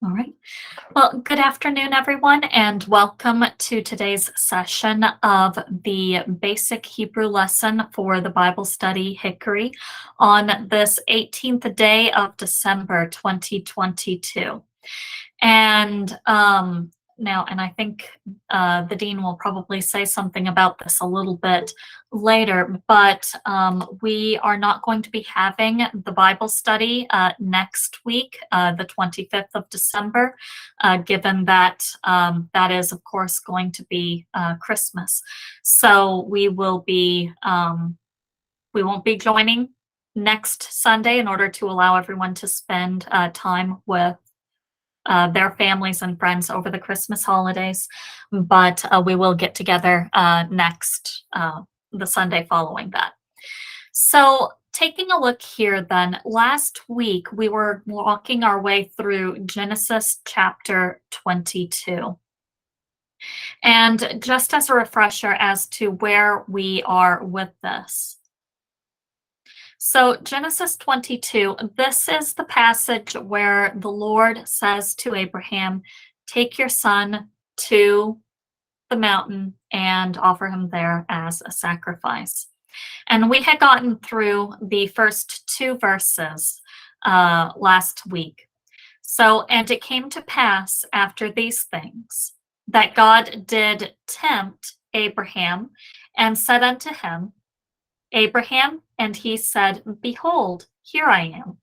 All right. Well, good afternoon, everyone, and welcome to today's session of the basic Hebrew lesson for the Bible study Hickory on this 18th day of December 2022. And and I think the dean will probably say something about this a little bit later, but we are not going to be having the Bible study next week, the 25th of December, given that that is, of course, going to be Christmas. So we won't be joining next Sunday in order to allow everyone to spend time with their families and friends over the Christmas holidays, but we will get together next, the Sunday following that. So taking a look here then, last week we were walking our way through Genesis chapter 22. And just as a refresher as to where we are with this. So Genesis 22, this is the passage where the Lord says to Abraham, take your son to the mountain and offer him there as a sacrifice. And we had gotten through the first two verses last week. So, and it came to pass after these things that God did tempt Abraham and said unto him, Abraham, and he said, behold, here I am.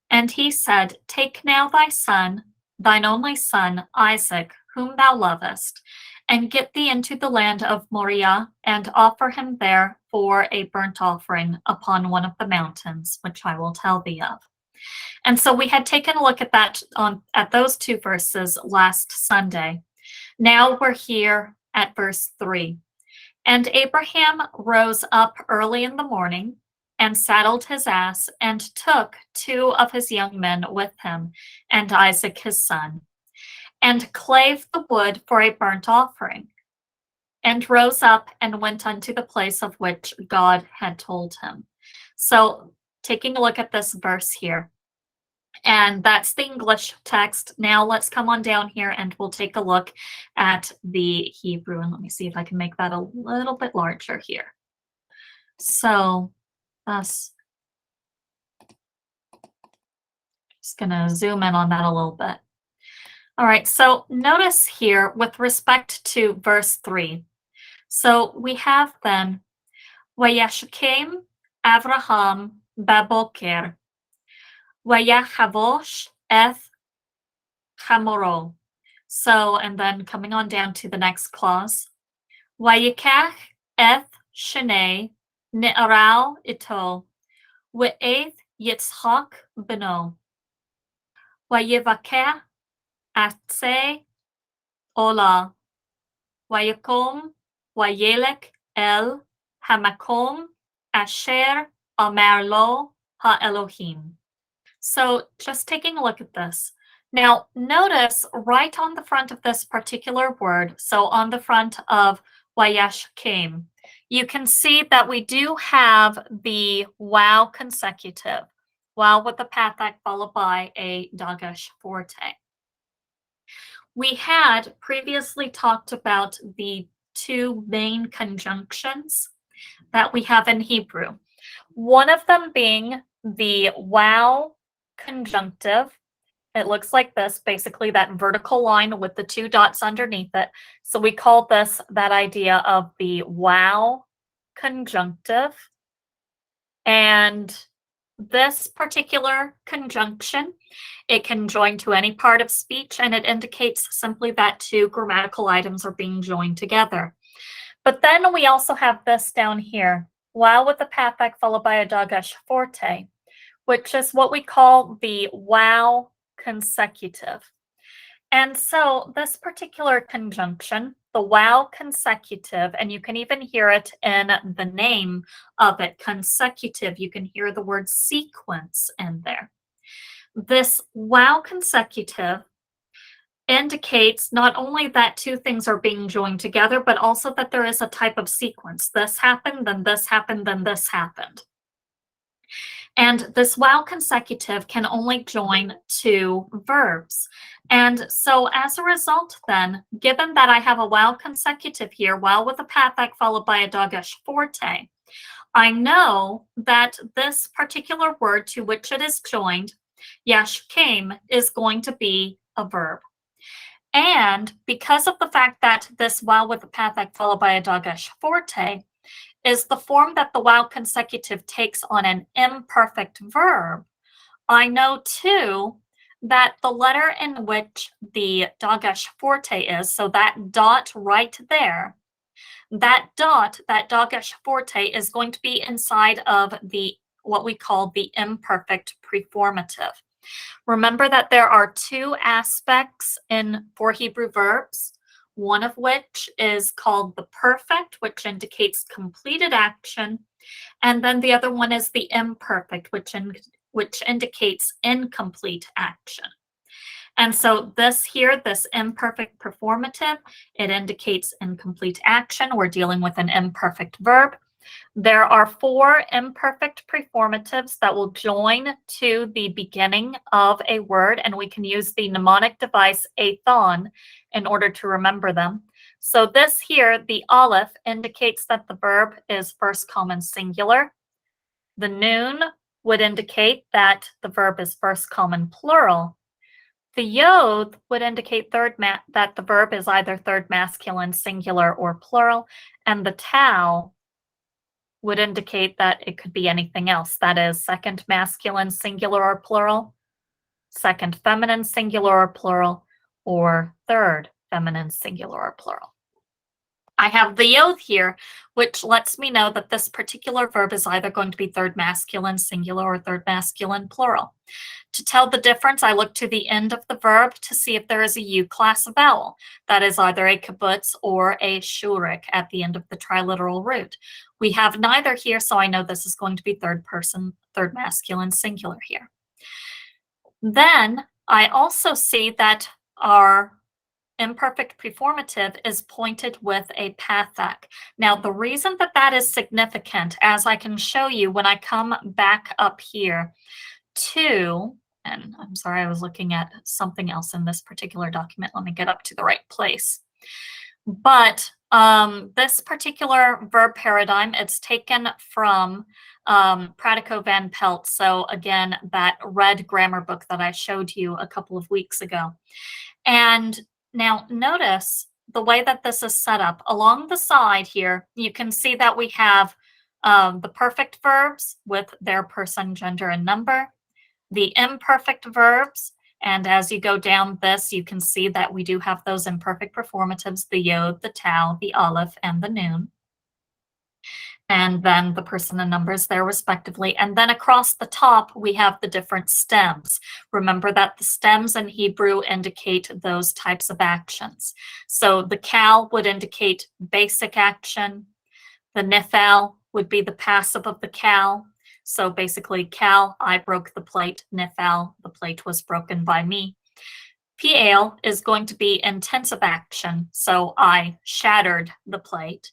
And he said, take now thy son, thine only son, Isaac, whom thou lovest, and get thee into the land of Moriah, and offer him there for a burnt offering upon one of the mountains, which I will tell thee of. And so we had taken a look at that at those two verses last Sunday. Now we're here at verse 3. And Abraham rose up early in the morning and saddled his ass and took two of his young men with him and Isaac his son, and clave the wood for a burnt offering, and rose up and went unto the place of which God had told him. So taking a look at this verse here. And that's the English text. Now let's come on down here and we'll take a look at the Hebrew. And let me see if I can make that a little bit larger here. So just going to zoom in on that a little bit. All right, so notice here with respect to verse 3. So we have then, Vayashkem Avraham baboker. Vayachavosh eth chamoro. So, and then coming on down to the next clause. Vayikach eth shenei ne'aral ito. Ve'eth Yitzchak beno. Vayivakeh atse ola. Vayakom vayelek el hamakom asher amar lo ha-Elohim. So just taking a look at this. Now, notice right on the front of this particular word, so on the front of Vayashkem, you can see that we do have the wow consecutive, wow with the pathak followed by a dagesh forte. We had previously talked about the two main conjunctions that we have in Hebrew. One of them being the wow conjunctive. It looks like this, basically that vertical line with the two dots underneath it. So we call this that idea of the wow conjunctive. And this particular conjunction, it can join to any part of speech, and it indicates simply that two grammatical items are being joined together. But then we also have this down here, wow with the pathak followed by a dagesh forte, which is what we call the wow consecutive. And so this particular conjunction, the wow consecutive, and you can even hear it in the name of it, consecutive, you can hear the word sequence in there. This wow consecutive indicates not only that two things are being joined together, but also that there is a type of sequence. This happened, then this happened, then this happened. And this while consecutive can only join two verbs. And so as a result then, given that I have a while consecutive here, while with a pathak followed by a dagesh forte, I know that this particular word to which it is joined, yesh came, is going to be a verb. And because of the fact that this while with a pathak followed by a dagesh forte is the form that the while consecutive takes on an imperfect verb, I know too that the letter in which the dagesh forte is, so that dot right there, that dot, that dagesh forte, is going to be inside of the what we call the imperfect preformative. Remember that there are two aspects for Hebrew verbs, one of which is called the perfect, which indicates completed action, and then the other one is the imperfect, which indicates incomplete action. And so this here, this imperfect performative, it indicates incomplete action. We're dealing with an imperfect verb. There are four imperfect preformatives that will join to the beginning of a word, and we can use the mnemonic device athon in order to remember them. So this here, the aleph, indicates that the verb is first common singular. The noon would indicate that the verb is first common plural. The yod would indicate that the verb is either third masculine singular or plural, and the tau would indicate that it could be anything else. That is second masculine singular or plural, second feminine singular or plural, or third feminine singular or plural. I have the yod here, which lets me know that this particular verb is either going to be third masculine singular or third masculine plural. To tell the difference, I look to the end of the verb to see if there is a U class vowel. That is either a kibbutz or a shurik at the end of the triliteral root. We have neither here, so I know this is going to be third person, third masculine singular here. Then I also see that our imperfect preformative is pointed with a pathak. Now, the reason that that is significant, as I can show you when I come back up here to, and I'm sorry, I was looking at something else in this particular document. Let me get up to the right place. But this particular verb paradigm, it's taken from Pratico Van Pelt. So again, that red grammar book that I showed you a couple of weeks ago. And now notice the way that this is set up. Along the side here, you can see that we have the perfect verbs with their person, gender, and number, the imperfect verbs, and as you go down this, you can see that we do have those imperfect performatives, the yod, the tau, the aleph, and the noon. And then the person and numbers there respectively. And then across the top, we have the different stems. Remember that the stems in Hebrew indicate those types of actions. So the kal would indicate basic action. The nifal would be the passive of the kal. So basically, kal, I broke the plate. Nifal, the plate was broken by me. Piel is going to be intensive action. So I shattered the plate.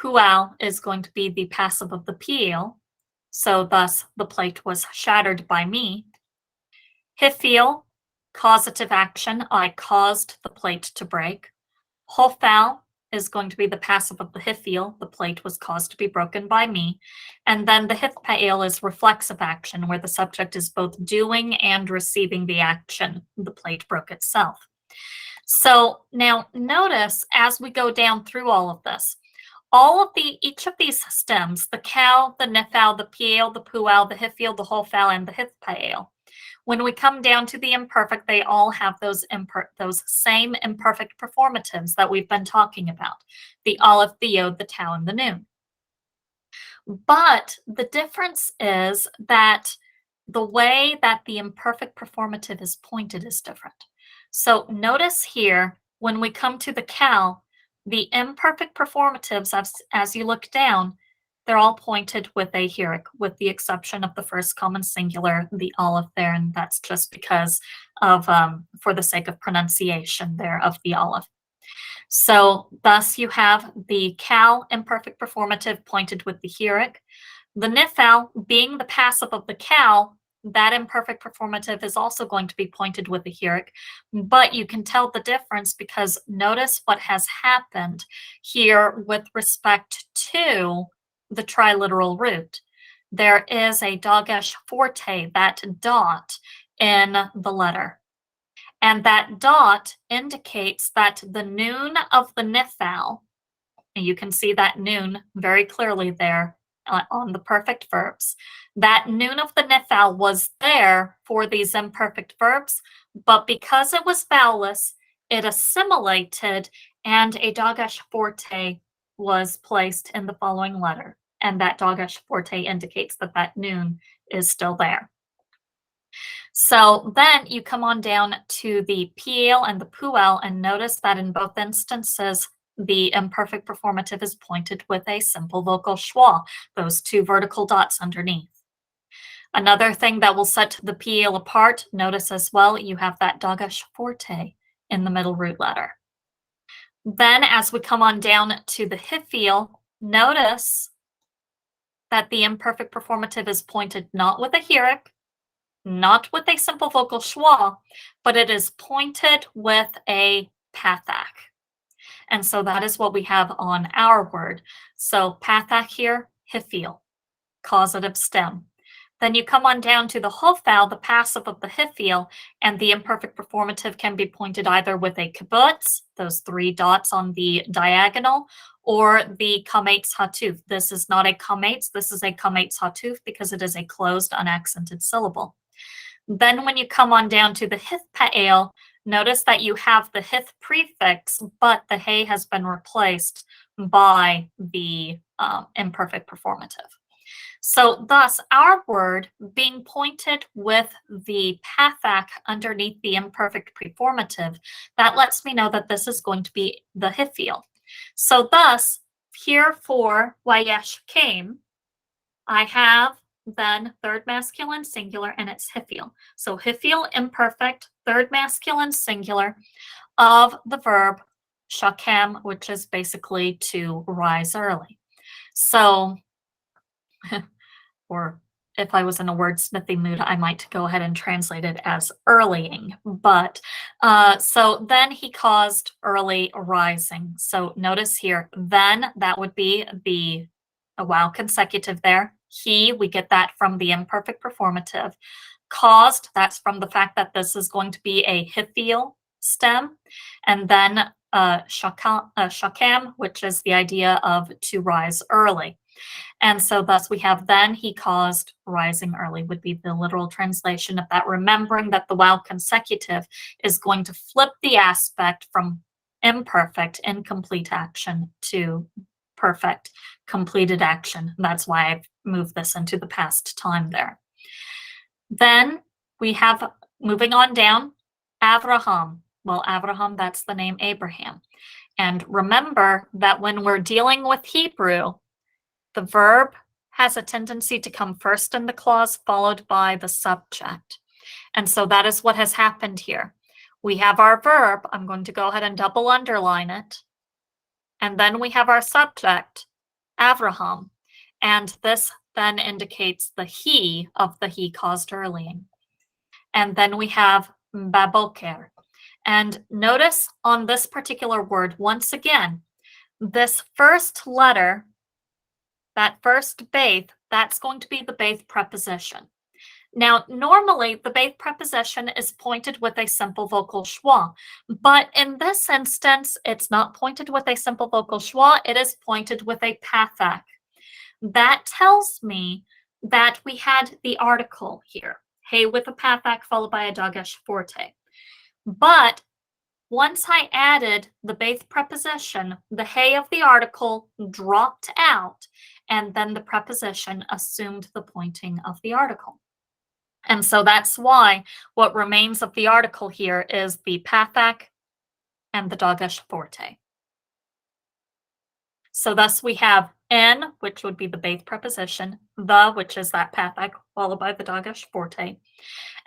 Pual is going to be the passive of the piel. So thus, the plate was shattered by me. Hifil, causative action. I caused the plate to break. Hofal is going to be the passive of the hifil. The plate was caused to be broken by me. And then the hifpael is reflexive action, where the subject is both doing and receiving the action. The plate broke itself. So now notice as we go down through all of this, each of these stems, the kal, the nifal, the piel, the pual, the hifil, the hofal, and the hifpael, when we come down to the imperfect, they all have those same imperfect performatives that we've been talking about, the aleph, the yod, the tau, and the noon. But the difference is that the way that the imperfect performative is pointed is different. So notice here, when we come to the kal, the imperfect performatives, as you look down, they're all pointed with a hierik, with the exception of the first common singular, the aleph there, and that's just because of, for the sake of pronunciation there of the aleph. So thus you have the kal imperfect performative pointed with the hierik. The nifal, being the passive of the cow, that imperfect performative is also going to be pointed with the heric, but you can tell the difference because notice what has happened here with respect to the triliteral root. There is a dogesh forte, that dot in the letter. And that dot indicates that the noon of the nifal, and you can see that noon very clearly there on the perfect verbs. That noon of the nifal was there for these imperfect verbs, but because it was vowelless, it assimilated and a dogesh forte was placed in the following letter. And that dogesh forte indicates that that noon is still there. So then you come on down to the PL and the PUL and notice that in both instances, the imperfect performative is pointed with a simple vocal schwa, those two vertical dots underneath. Another thing that will set the PL apart, notice as well, you have that dogesh forte in the middle root letter. Then as we come on down to the hiphil, notice that the imperfect performative is pointed not with a heric, not with a simple vocal schwa, but it is pointed with a pathak. And so that is what we have on our word. So pathak here, hiphil, causative stem. Then you come on down to the hofal, the passive of the hiphil, and the imperfect performative can be pointed either with a kibbutz, those three dots on the diagonal, or the kametz hatuf. This is not a kametz, this is a kametz hatuf because it is a closed unaccented syllable. Then when you come on down to the hith pa'el, notice that you have the hith prefix, but the hey has been replaced by the imperfect performative. So thus, our word being pointed with the pathak underneath the imperfect performative, that lets me know that this is going to be the hiphil. So thus, here for wayesh came, I have then third masculine singular and it's hiphil. So hiphil imperfect, third masculine singular of the verb shakam, which is basically to rise early. So, or if I was in a wordsmithy mood, I might go ahead and translate it as earlying. But so then he caused early rising. So notice here, then that would be a wow consecutive there. He, we get that from the imperfect performative. Caused, that's from the fact that this is going to be a hiphil stem. And then shakam, which is the idea of to rise early. And so thus we have then he caused rising early would be the literal translation of that, remembering that the wow consecutive is going to flip the aspect from imperfect, incomplete action to perfect, completed action. That's why I've moved this into the past time there. Then we have, moving on down, Avraham. Well, Avraham, that's the name Abraham. And remember that when we're dealing with Hebrew, the verb has a tendency to come first in the clause, followed by the subject. And so that is what has happened here. We have our verb. I'm going to go ahead and double underline it. And then we have our subject, Avraham. And this then indicates the he of the he caused earlying. And then we have baboker. And notice on this particular word, once again, this first letter, that first beith, that's going to be the beith preposition. Now, normally the beith preposition is pointed with a simple vocal schwa, but in this instance, it's not pointed with a simple vocal schwa, it is pointed with a pathak. That tells me that we had the article here, hey with a pathak followed by a dogesh forte. But once I added the beith preposition, the hey of the article dropped out, and then the preposition assumed the pointing of the article. And so that's why what remains of the article here is the pathak and the dogesh forte. So thus we have n, which would be the beith preposition, the, which is that pathak, followed by the dogesh forte.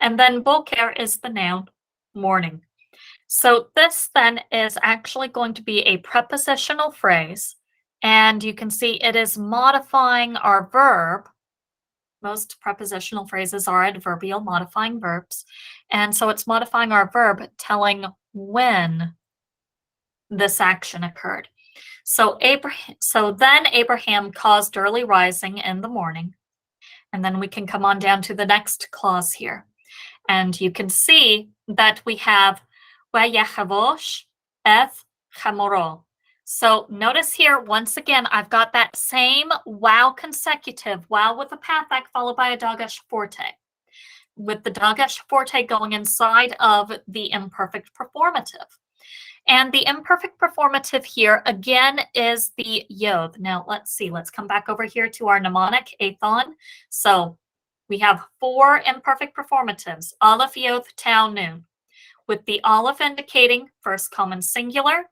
And then boker is the noun, morning. So this then is actually going to be a prepositional phrase, and you can see it is modifying our verb Most prepositional phrases are adverbial modifying verbs. And so it's modifying our verb, telling when this action occurred. So then Abraham caused early rising in the morning. And then we can come on down to the next clause here. And you can see that we have Vayachavosh eth chamoro. So notice here, once again, I've got that same wow consecutive, wow with a pathak followed by a dagesh forte, with the dagesh forte going inside of the imperfect performative. And the imperfect performative here, again, is the yod. Now, let's see. Let's come back over here to our mnemonic, athon. So we have 4 imperfect performatives, aleph, yod, tau, nun, with the aleph indicating first common singular,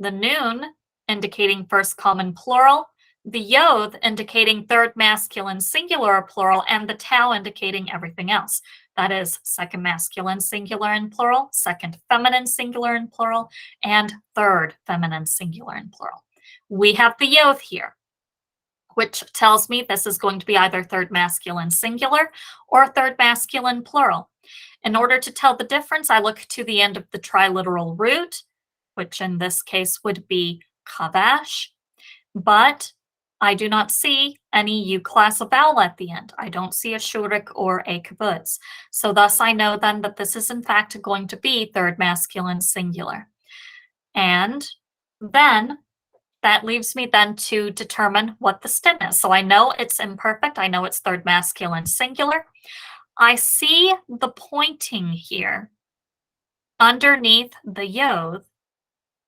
the nun indicating first common plural, the yod indicating third masculine singular or plural, and the tau indicating everything else. That is second masculine singular and plural, second feminine singular and plural, and third feminine singular and plural. We have the yod here, which tells me this is going to be either third masculine singular or third masculine plural. In order to tell the difference, I look to the end of the triliteral root, which in this case would be chavash, but I do not see any U class of vowel at the end. I don't see a shurik or a kibbutz. So thus I know then that this is in fact going to be third masculine singular. And then that leaves me then to determine what the stem is. So I know it's imperfect. I know it's third masculine singular. I see the pointing here underneath the yod,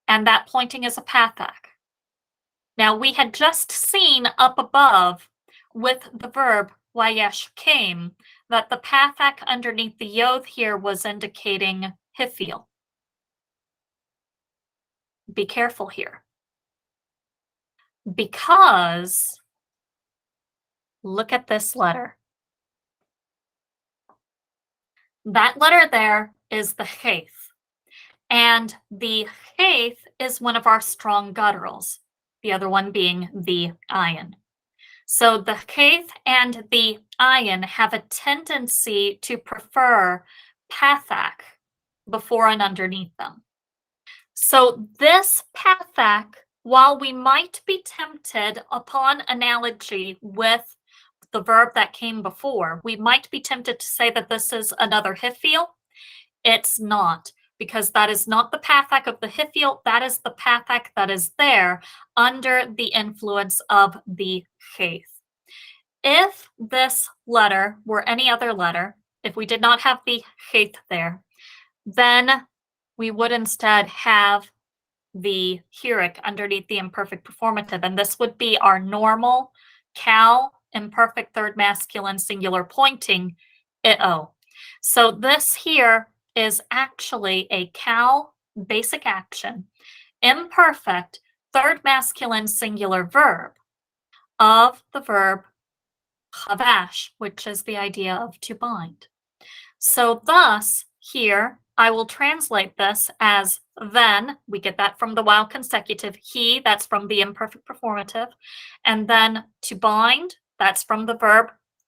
and that pointing is a pathak. Now, we had just seen up above with the verb wayesh came that the pathak underneath the yod here was indicating hifil. Be careful here. Because look at this letter. That letter there is the cheth. And the cheth is one of our strong gutturals, the other one being the ayin. So the cheth and the ayin have a tendency to prefer pathak before and underneath them. So this pathak, while we might be tempted upon analogy with the verb that came before, we might be tempted to say that this is another hifil. It's not, because that is not the pathak of the hifil. That is the pathak that is there under the influence of the cheth. If this letter were any other letter, if we did not have the cheth there, then we would instead have the hirik underneath the imperfect performative, and this would be our normal cal imperfect third masculine singular pointing io. So this here is actually a cal basic action, imperfect third masculine singular verb of the verb chavash, which is the idea of to bind. So thus here I will translate this as then. We get that from the wow consecutive. He, that's from the imperfect performative. And then to bind, that's from the verb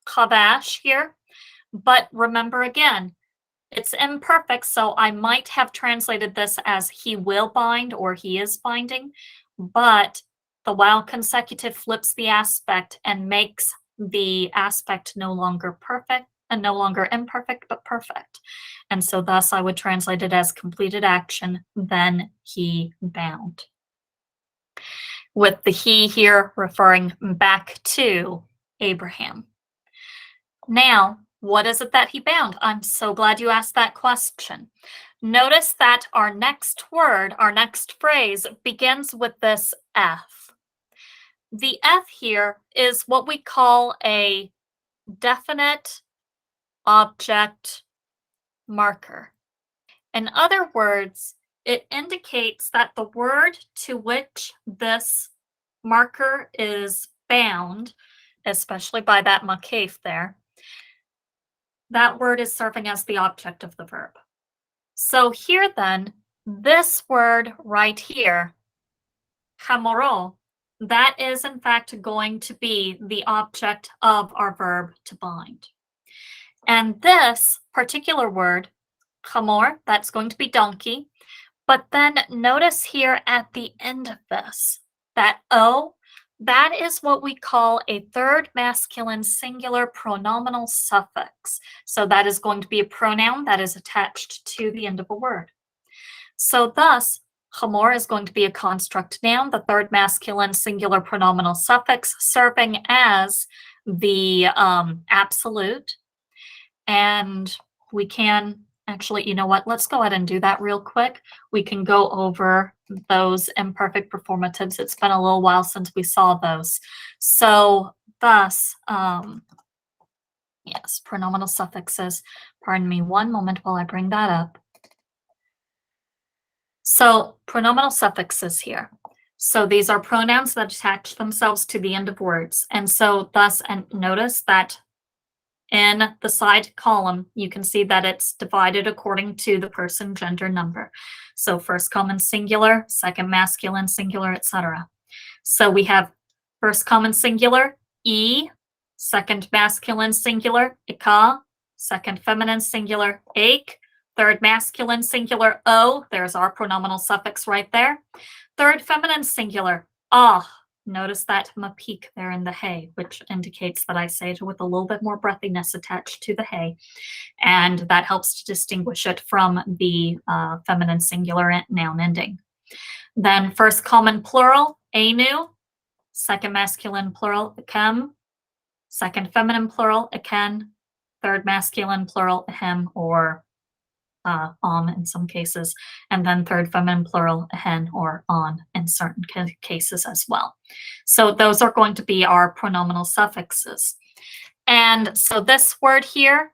chavash here. But remember again, it's imperfect, so I might have translated this as he will bind or he is binding. But the wow consecutive flips the aspect and makes the aspect no longer perfect and no longer imperfect, but perfect. And so thus I would translate it as completed action, then he bound. With the he here referring back to Abraham. Now, what is it that he bound? I'm so glad you asked that question. Notice that our next word, our next phrase begins with this F. The F here is what we call a definite object marker. In other words, it indicates that the word to which this marker is bound, especially by that makef there, that word is serving as the object of the verb. So here then, this word right here, chamoro, that is in fact going to be the object of our verb to bind. And this particular word, chamor, that's going to be donkey. But then notice here at the end of this, that O, that is what we call a third masculine singular pronominal suffix. So that is going to be a pronoun that is attached to the end of a word. So thus, chamor is going to be a construct noun, the third masculine singular pronominal suffix serving as the absolute. And we can actually, you know what, let's go ahead and do that real quick. We can go over those imperfect performatives. It's been a little while since we saw those. So thus, yes, pronominal suffixes. Pardon me one moment while I bring that up. So pronominal suffixes here. So these are pronouns that attach themselves to the end of words. And so thus, and notice that in the side column, you can see that it's divided according to the person, gender, number. So first common singular, second masculine singular, etc. So we have first common singular, e, second masculine singular, ika, second feminine singular, ake, third masculine singular, o, there's our pronominal suffix right there. Third feminine singular, ah. Notice that mapik there in the hey, which indicates that I say it with a little bit more breathiness attached to the hey, and that helps to distinguish it from the feminine singular noun ending. Then first common plural, anu, second masculine plural, ikem, second feminine plural, iken, third masculine plural, ahem, or in some cases, and then third feminine plural, hen, or on in certain cases as well. So those are going to be our pronominal suffixes. And so this word here,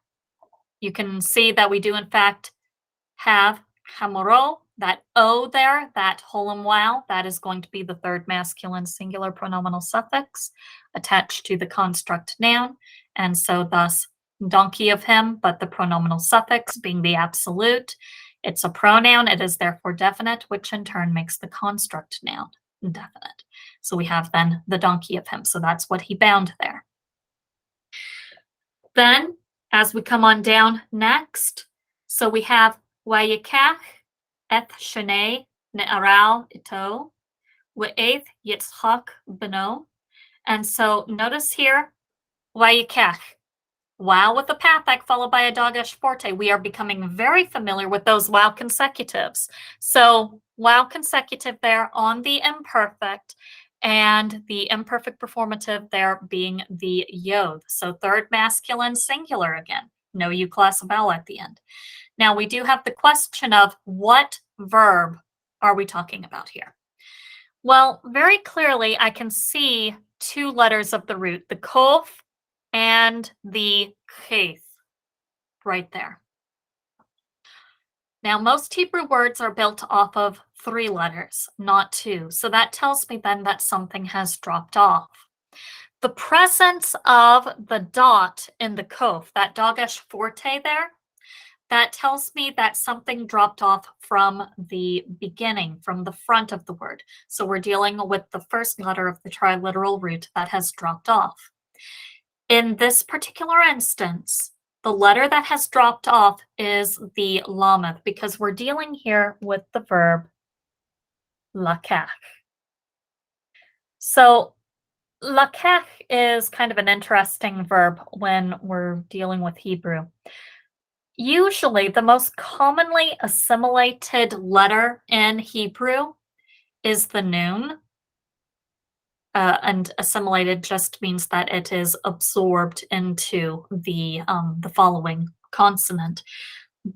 you can see that we do in fact have chamoro, that O there, that holum wow, that is going to be the third masculine singular pronominal suffix attached to the construct noun. And so thus donkey of him, but the pronominal suffix being the absolute. It's a pronoun, it is therefore definite, which in turn makes the construct noun definite. So we have then the donkey of him. So that's what he bound there. Then, as we come on down next, so we have Wayikach, Eth Shane, Ne'aral Ito, Wa'eth Yitzchak Beno. And so notice here, Wayikach. Wow with the pathak followed by a dogesh forte. We are becoming very familiar with those wow consecutives. So wow consecutive there on the imperfect, and the imperfect performative there being the yod. So third masculine singular again. No U class vowel at the end. Now we do have the question of what verb are we talking about here? Well, very clearly I can see two letters of the root, the kof and the cheth right there. Now, most Hebrew words are built off of 3 letters, not 2. So that tells me then that something has dropped off. The presence of the dot in the kof, that dogesh forte there, that tells me that something dropped off from the beginning, from the front of the word. So we're dealing with the first letter of the triliteral root that has dropped off. In this particular instance, the letter that has dropped off is the lameth, because we're dealing here with the verb lakach. So lakach is kind of an interesting verb when we're dealing with Hebrew. Usually, the most commonly assimilated letter in Hebrew is the nun. And assimilated just means that it is absorbed into the following consonant.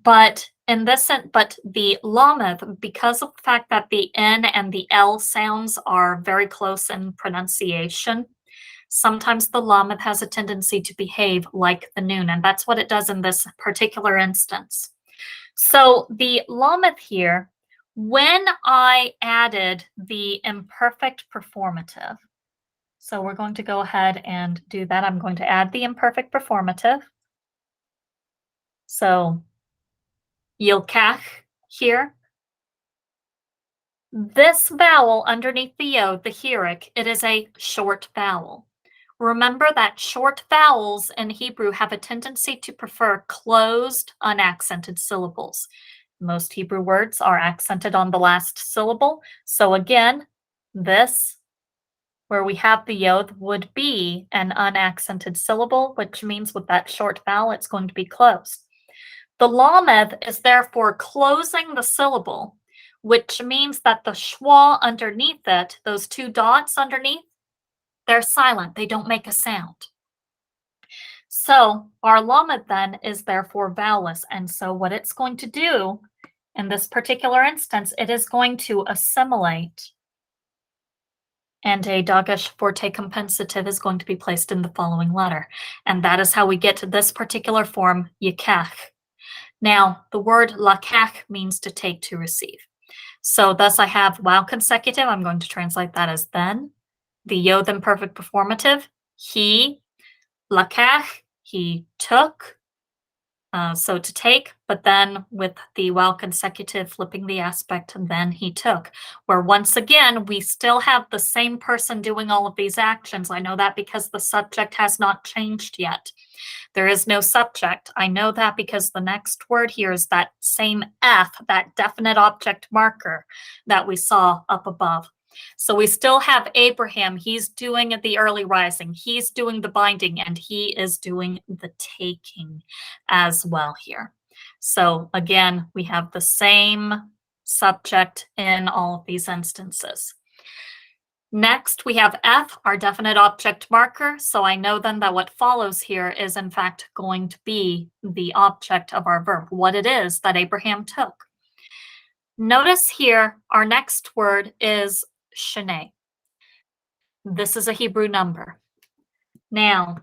But in this sense, but the lameth, because of the fact that the N and the L sounds are very close in pronunciation, sometimes the lameth has a tendency to behave like the nun, and that's what it does in this particular instance. So the lameth here, when I added the imperfect performative, so we're going to go ahead and do that. I'm going to add the imperfect performative. So yilkach here. This vowel underneath the yod, the hirik, it is a short vowel. Remember that short vowels in Hebrew have a tendency to prefer closed, unaccented syllables. Most Hebrew words are accented on the last syllable. So again, this, where we have the yod, would be an unaccented syllable, which means with that short vowel, it's going to be closed. The lamed is therefore closing the syllable, which means that the schwa underneath it, those two dots underneath, they're silent. They don't make a sound. So our lamed then is therefore vowelless. And so what it's going to do in this particular instance, it is going to assimilate, and a dagesh forte compensative is going to be placed in the following letter. And that is how we get to this particular form, yikach. Now, the word lakach means to take, to receive. So thus I have wow consecutive. I'm going to translate that as then. The yod imperfect performative, he, lakach, he took, so to take, but then with the wow consecutive flipping the aspect, and then he took, where once again, we still have the same person doing all of these actions. I know that because the subject has not changed yet. There is no subject. I know that because the next word here is that same F, that definite object marker that we saw up above. So we still have Abraham. He's doing the early rising. He's doing the binding, and he is doing the taking as well here. So again, we have the same subject in all of these instances. Next, we have F, our definite object marker. So I know then that what follows here is in fact going to be the object of our verb, what it is that Abraham took. Notice here, our next word is sheneh. This is a Hebrew number. Now,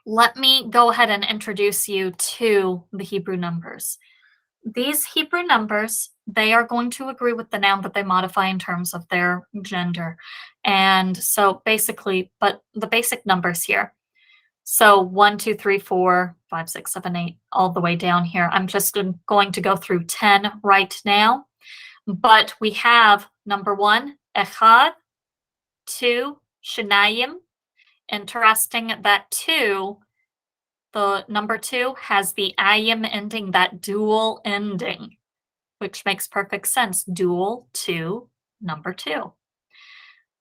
let me go ahead and introduce you to the Hebrew numbers. These Hebrew numbers, they are going to agree with the noun that they modify in terms of their gender. And so basically, but the basic numbers here. So 1, 2, 3, 4, 5, 6, 7, 8, all the way down here. I'm just going to go through 10 right now. But we have number 1, echad, 2, shenayim. Interesting that 2, the number 2 has the ayim ending, that dual ending, which makes perfect sense. Dual 2, number 2.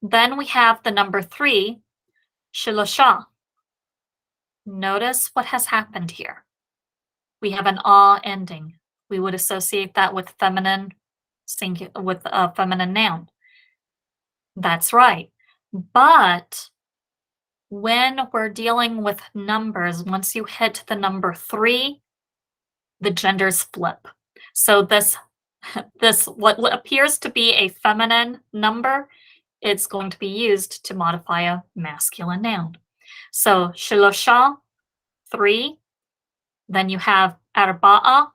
Then we have the number 3, shilosha. Notice what has happened here. We have an ah ending. We would associate that with feminine, with a feminine noun. That's right. But when we're dealing with numbers, once you hit the number 3, the genders flip. So this what appears to be a feminine number, it's going to be used to modify a masculine noun. So shilosha, 3. Then you have arba'a,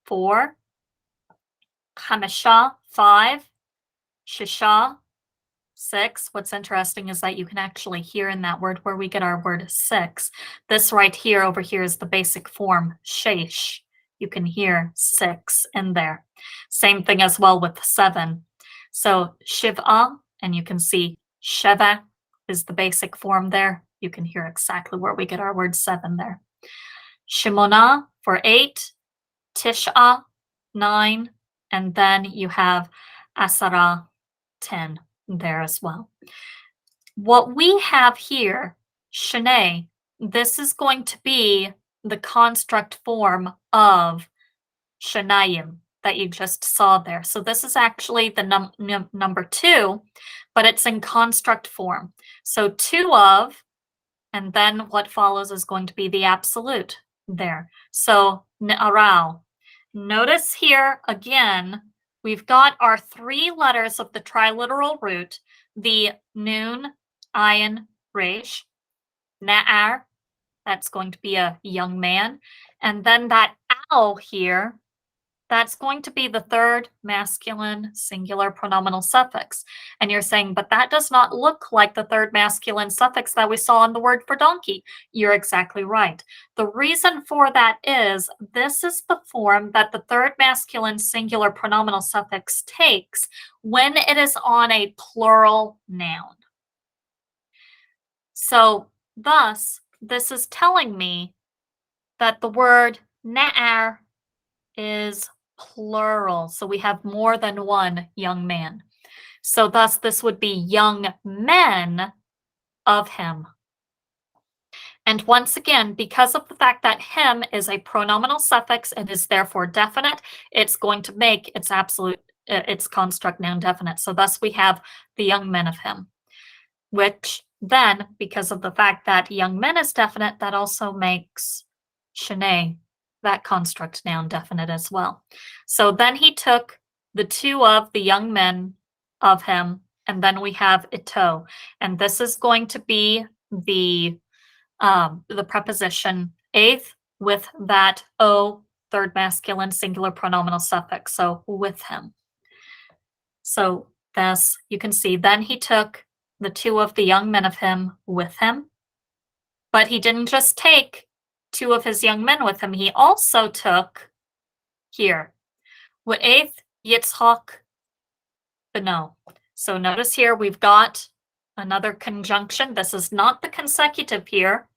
4. Chamisha, 5. Shisha, 6. What's interesting is that you can actually hear in that word where we get our word 6. This right here over here is the basic form, shesh. You can hear 6 in there. Same thing as well with 7. So shiv'a, and you can see sheva is the basic form there. You can hear exactly where we get our word 7 there. Shimona for 8, Tisha, 9, and then you have Asara, 10 there as well. What we have here, sheneh, this is going to be the construct form of shenayim that you just saw there. So this is actually the number 2, but it's in construct form. So 2 of, and then what follows is going to be the absolute there. So ne'arau. Notice here again, we've got our 3 letters of the triliteral root, the nun, ayin, resh, na'ar, that's going to be a young man, and then that ow here, that's going to be the third masculine singular pronominal suffix. And you're saying, but that does not look like the third masculine suffix that we saw in the word for donkey. You're exactly right. The reason for that is this is the form that the third masculine singular pronominal suffix takes when it is on a plural noun. So, thus, this is telling me that the word na'ar is plural. So we have more than one young man. So thus this would be young men of him. And once again, because of the fact that him is a pronominal suffix and is therefore definite, it's going to make its construct noun definite. So thus we have the young men of him, which then, because of the fact that young men is definite, that also makes Shanae, that construct noun, definite as well. So then he took the two of the young men of him, and then we have ito, and this is going to be the preposition eighth with that o, third masculine singular pronominal suffix. So with him. So thus you can see, then he took the two of the young men of him with him, but he didn't just take two of his young men with him, he also took here, Wa'eth Yitzhak Beno. So notice here we've got another conjunction. This is not the consecutive here,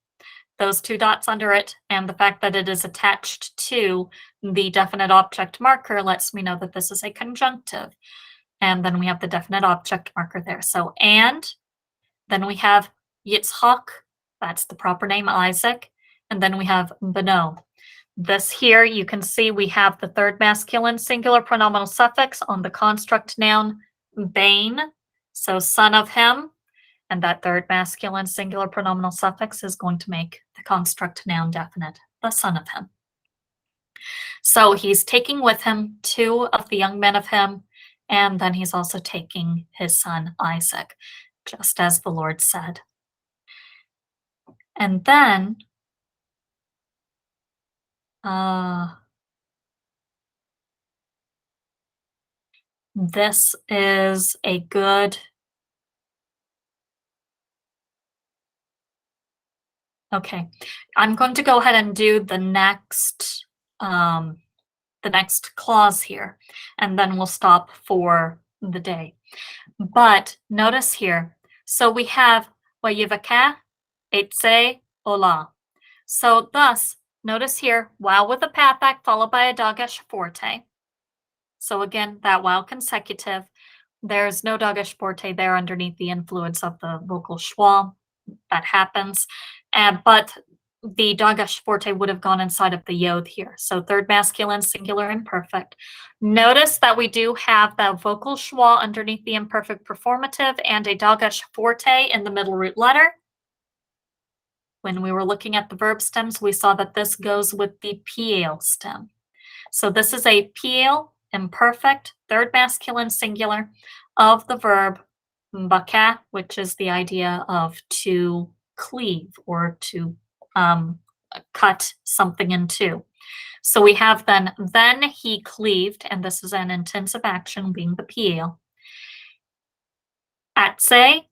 those two dots under it, and the fact that it is attached to the definite object marker lets me know that this is a conjunctive. And then we have the definite object marker there. So, and then we have Yitzhak, that's the proper name, Isaac, and then we have Beno. This here, you can see we have the third masculine singular pronominal suffix on the construct noun Bain, so son of him, and that third masculine singular pronominal suffix is going to make the construct noun definite, the son of him. So he's taking with him two of the young men of him, and then he's also taking his son Isaac, just as the Lord said. And then this is a good, okay, I'm going to go ahead and do the next clause here, and then we'll stop for the day. But notice here, so we have Wayivaka, Eitze, Ola. So thus, notice here, wow with a pathak followed by a dagesh forte. So again, that wow consecutive, there's no dagesh forte there underneath the influence of the vocal schwa. That happens. But the dagesh forte would have gone inside of the yod here. So third masculine, singular imperfect. Notice that we do have the vocal schwa underneath the imperfect performative and a dagesh forte in the middle root letter. When we were looking at the verb stems, we saw that this goes with the piel stem. So this is a piel, imperfect, third masculine singular of the verb baka, which is the idea of to cleave or to cut something in two. So we have then he cleaved, and this is an intensive action being the piel. Atse,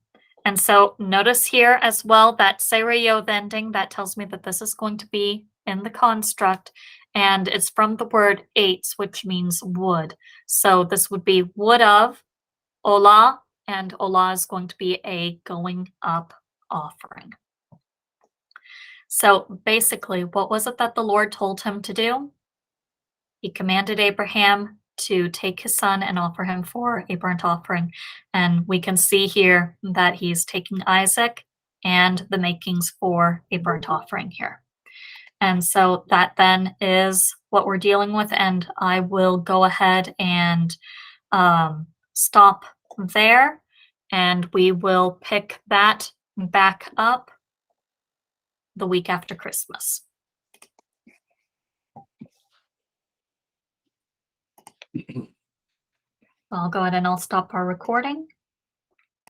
and so notice here as well that sereyod ending, that tells me that this is going to be in the construct, and it's from the word eitz, which means wood. So this would be wood of, ola, and ola is going to be a going up offering. So basically, what was it that the Lord told him to do? He commanded Abraham to take his son and offer him for a burnt offering. And we can see here that he's taking Isaac and the makings for a burnt offering here. And so that then is what we're dealing with. And I will go ahead and stop there. And we will pick that back up the week after Christmas. I'll go ahead and I'll stop our recording.